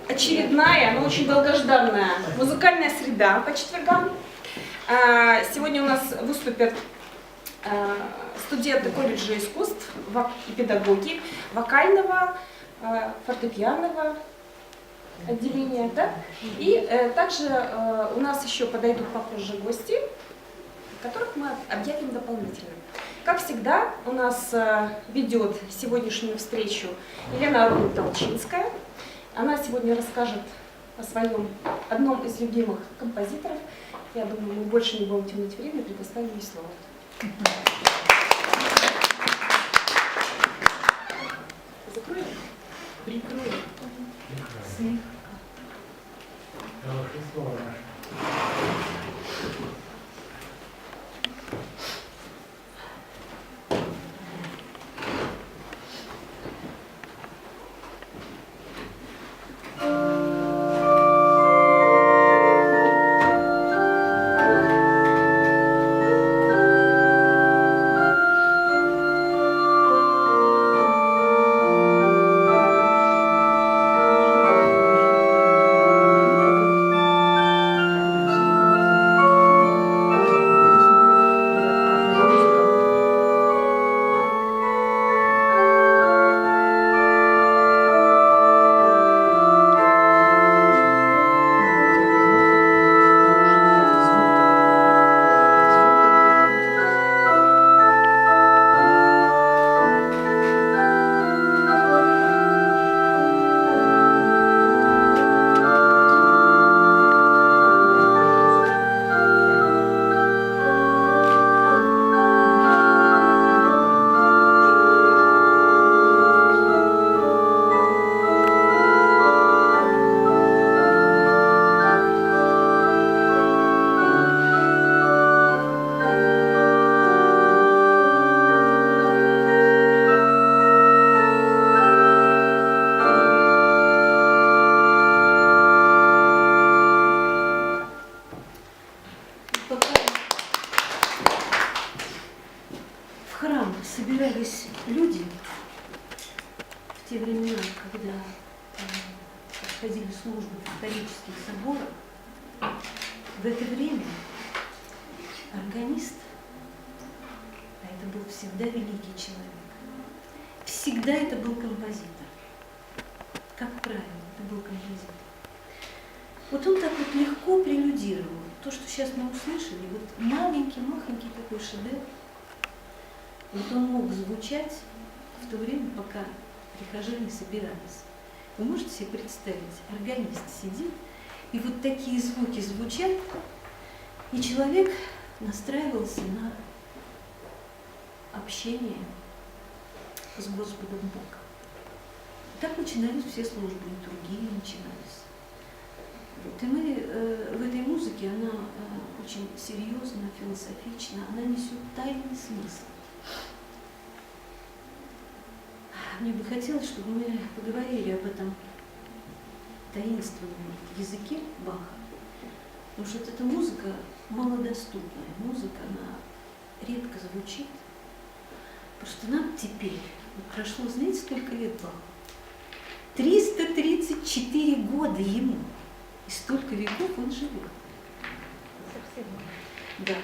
очередная, но очень долгожданная музыкальная среда по четвергам. Сегодня у нас выступят студенты колледжа искусств и педагоги вокального, фортепианного отделения. Да? И также у нас еще подойдут попозже гости, которых мы объявим дополнительно. Как всегда, у нас ведет сегодняшнюю встречу Елена Толчинская. Она сегодня расскажет о своем одном из любимых композиторов. Я думаю, мы больше не будем тянуть время, предоставим ей слово. Закроем? Прикроем. Слегка. Хорошее слово. Собирались люди в те времена, когда проходили службы в католических соборах. В это время органист, а это был всегда великий человек, всегда это был композитор. Как правило, это был композитор. Вот он так вот легко прелюдировал. То, что сейчас мы услышали, вот маленький, махонький такой шедевр. Вот он мог звучать в то время, пока прихожане собирались. Вы можете себе представить, органист сидит, и вот такие звуки звучат, и человек настраивался на общение с Господом Богом. Так начинались все службы, литургии начинались. Вот. И мы в этой музыке, она очень серьезна, философична, она несет тайный смысл. Мне бы хотелось, чтобы мы поговорили об этом таинственном языке Баха, потому что эта музыка малодоступная, музыка, она редко звучит. Просто нам теперь, вот прошло, знаете, сколько лет Баху? 334 года ему, и столько веков он живет. Совсем. Да.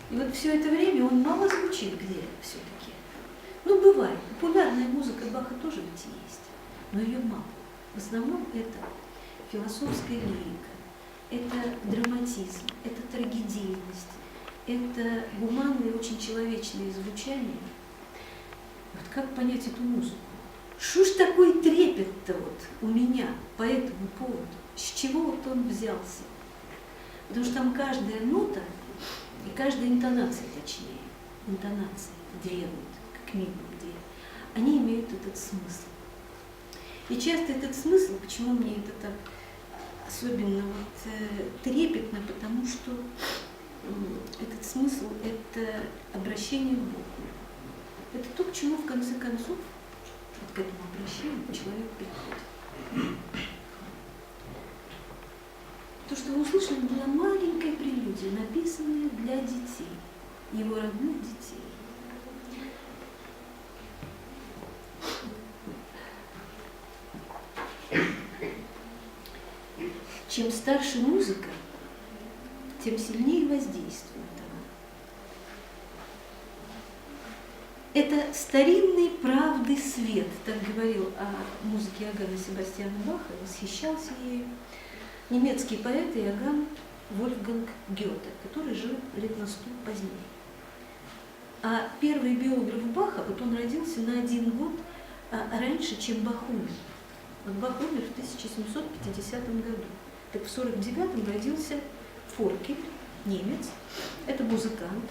И вот все это время он мало звучит где все-таки. Ну, бывает. Популярная музыка Баха тоже ведь есть, но ее мало. В основном это философская лирика, это драматизм, это трагедийность, это гуманное, очень человечное звучание. Вот как понять эту музыку? Что ж такой трепет-то вот у меня по этому поводу? С чего вот он взялся? Потому что там каждая нота и каждая интонация, точнее, интонации, две ноты, как минимум две, они имеют этот смысл. И часто этот смысл, почему мне это так особенно вот, трепетно, потому что этот смысл – это обращение к Богу. Это то, к чему в конце концов, вот к этому обращению человек приходит. То, что вы услышали, была маленькая прелюдия, написанная для детей, его родных детей. чем старше музыка, тем сильнее воздействует она. Это старинный правды свет, так говорил о музыке Иоганна Себастьяна Баха, восхищался ею немецкий поэт Иоганн Вольфганг Гёте, который жил лет на 100 позднее. А первый биограф Баха, вот он родился на 1 год раньше, чем Бах умер. Вот Бах умер в 1750 году. Так в 1949 родился Форкель, немец, это музыкант.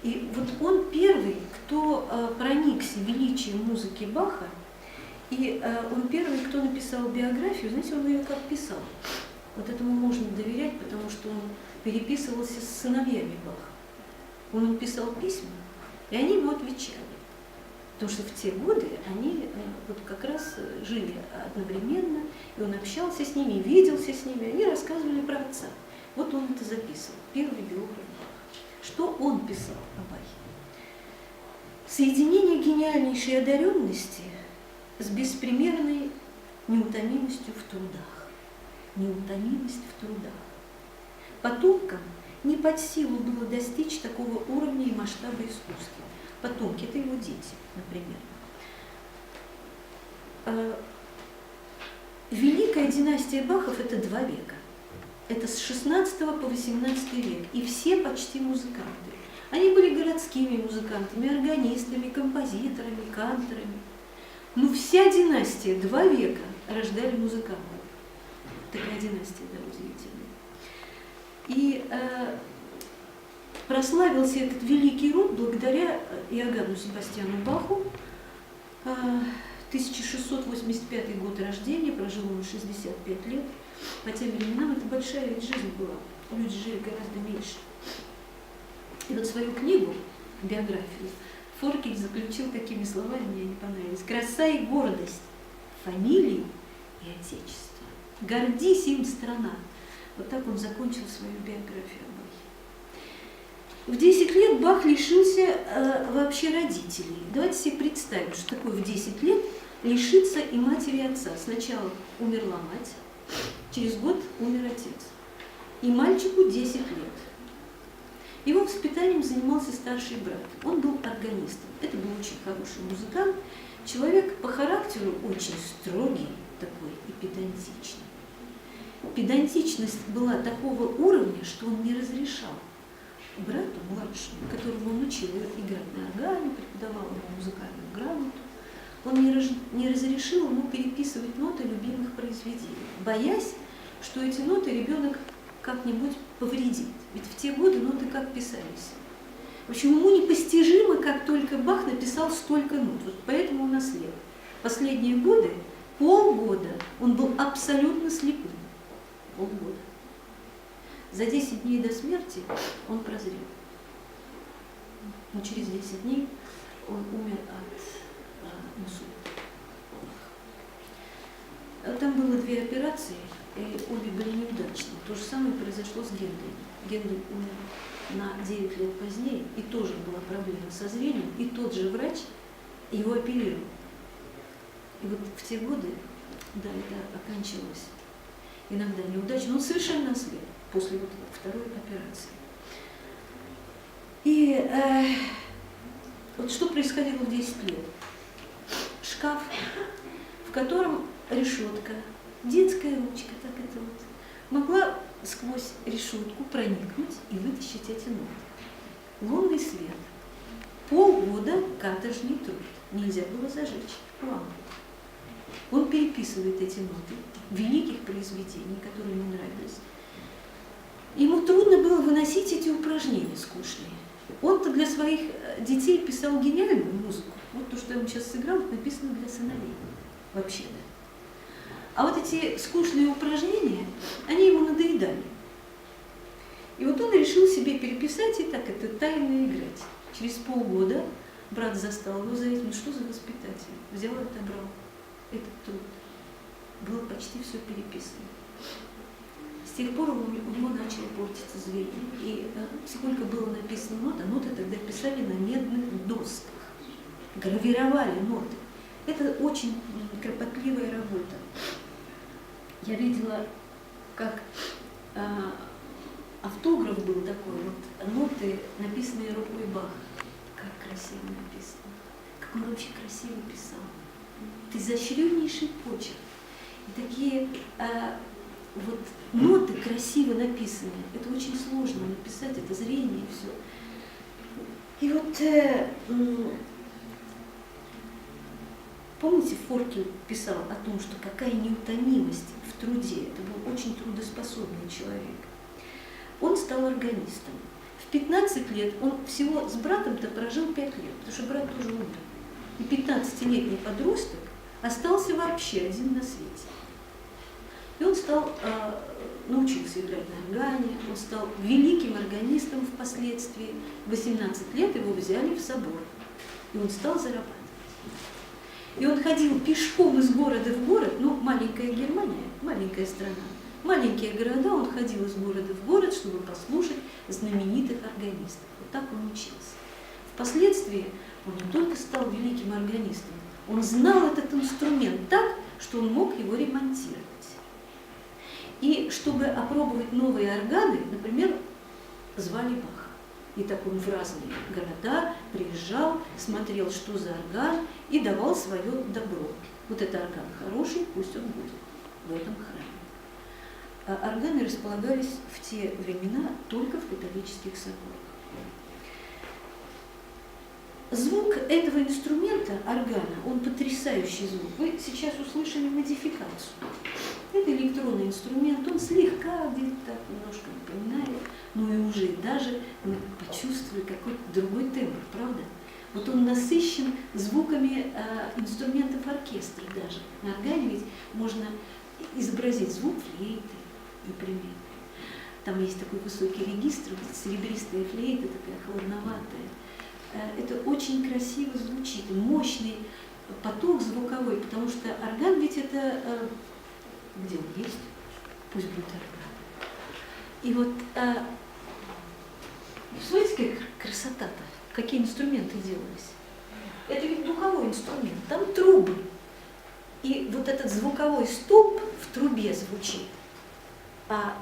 И вот он первый, кто проникся величием музыки Баха, и он первый, кто написал биографию, знаете, он ее как писал. Вот этому можно доверять, потому что он переписывался с сыновьями Баха. Он им писал письма, и они ему отвечали. Потому что в те годы они вот как раз жили одновременно, и он общался с ними, виделся с ними, они рассказывали про отца. Вот он это записывал, первый биограф Баха. Что он писал о Бахе? Соединение гениальнейшей одаренности с беспримерной неутомимостью в трудах. Неутомимость в трудах. Потомкам не под силу было достичь такого уровня и масштаба искусства. Потомки – это его дети, например. Великая династия Бахов – это 2 века. Это с 16 по 18 век. И все почти музыканты. Они были городскими музыкантами, органистами, композиторами, канторами. Но вся династия 2 века рождали музыкантов. Такая династия, да, удивительная. И прославился этот великий род благодаря Иоганну Себастьяну Баху. 1685 год рождения, прожил он 65 лет. По тем временам это большая ведь жизнь была. Люди жили гораздо меньше. И вот свою книгу, биографию, Форкель заключил такими словами, мне они понравились. «Краса и гордость, фамилии и отечество. Гордись им, страна». Вот так он закончил свою биографию о Бахе. В 10 лет Бах лишился вообще родителей. Давайте себе представим, что такое в 10 лет лишиться и матери, и отца. Сначала умерла мать, через год умер отец. И мальчику 10 лет. Его воспитанием занимался старший брат. Он был органистом. Это был очень хороший музыкант. Человек по характеру очень строгий такой и педантичный. Педантичность была такого уровня, что он не разрешал брату младшему, которого он учил играть на органе, преподавал ему музыкальную грамоту, он не разрешил ему переписывать ноты любимых произведений, боясь, что эти ноты ребенок как-нибудь повредит. Ведь в те годы ноты как писались. В общем, ему непостижимо, как только Бах написал столько нот. Вот поэтому он ослеп. Последние годы, полгода, он был абсолютно слепым. Полгода. За 10 дней до смерти он прозрел. Но через 10 дней он умер от инсульта. Там было 2 операции, и обе были неудачные. То же самое произошло с Генделем. Гендель умер на 9 лет позднее, и тоже была проблема со зрением, и тот же врач его оперировал. И вот в те годы, да, это окончилось иногда неудачно, он совершенно ослеп после вот второй операции. И вот что происходило в 10 лет? Шкаф, в котором решетка, детская ручка, так это вот, могла сквозь решетку проникнуть и вытащить эти ноты. Лунный свет. Полгода каторжный труд. Нельзя было зажечь лампу. Он переписывает эти ноты великих произведений, которые ему нравились. Ему трудно было выносить эти упражнения скучные. Он-то для своих детей писал гениальную музыку. Вот то, что я вам сейчас сыграл, написано для сыновей. Вообще, да. А вот эти скучные упражнения, они ему надоедали. И вот он решил себе переписать и так это тайно играть. Через полгода брат застал его за этим. Ну что за воспитатель? Взял и отобрал этот труд. Было почти все переписано. С тех пор у него начало портиться зрение. И сколько было написано ноты тогда писали на медных досках. Гравировали ноты. Это очень кропотливая работа. Я видела как автограф был такой, вот ноты, написанные рукой Баха. Как красиво написано. Как он вообще красиво писал. Это изощреннейший почерк. И такие вот ноты красиво написанные. Это очень сложно написать, это зрение и все. И вот помните, Форкин писал о том, что какая неутомимость в труде. Это был очень трудоспособный человек. Он стал органистом. В 15 лет он всего с братом-то прожил 5 лет, потому что брат тоже умер. И 15-летний подросток остался вообще один на свете. И он научился играть на органе, он стал великим органистом впоследствии. В 18 лет его взяли в собор, и он стал зарабатывать. И он ходил пешком из города в город, ну, маленькая Германия, маленькая страна, маленькие города, он ходил из города в город, чтобы послушать знаменитых органистов. Вот так он учился. Впоследствии он не только стал великим органистом, он знал этот инструмент так, что он мог его ремонтировать. И чтобы опробовать новые органы, например, звали Баха. И так он в разные города приезжал, смотрел, что за орган, и давал свое добро. Вот этот орган хороший, пусть он будет в этом храме. А органы располагались в те времена только в католических соборах. Звук этого инструмента, органа, он потрясающий звук. Вы сейчас услышали модификацию. Это электронный инструмент, он слегка где-то так немножко напоминает, но и уже даже мы почувствовали какой-то другой тембр, правда? Вот он насыщен звуками инструментов оркестра даже. На органе ведь можно изобразить звук флейты, например. Там есть такой высокий регистр, вот серебристая флейта, такая холодноватая. Это очень красиво звучит, мощный поток звуковой, потому что орган ведь это, где он есть, пусть будет орган. И вот, смотрите, какая красота-то, какие инструменты делались. Это ведь духовой инструмент, там трубы. И вот этот звуковой столб в трубе звучит, а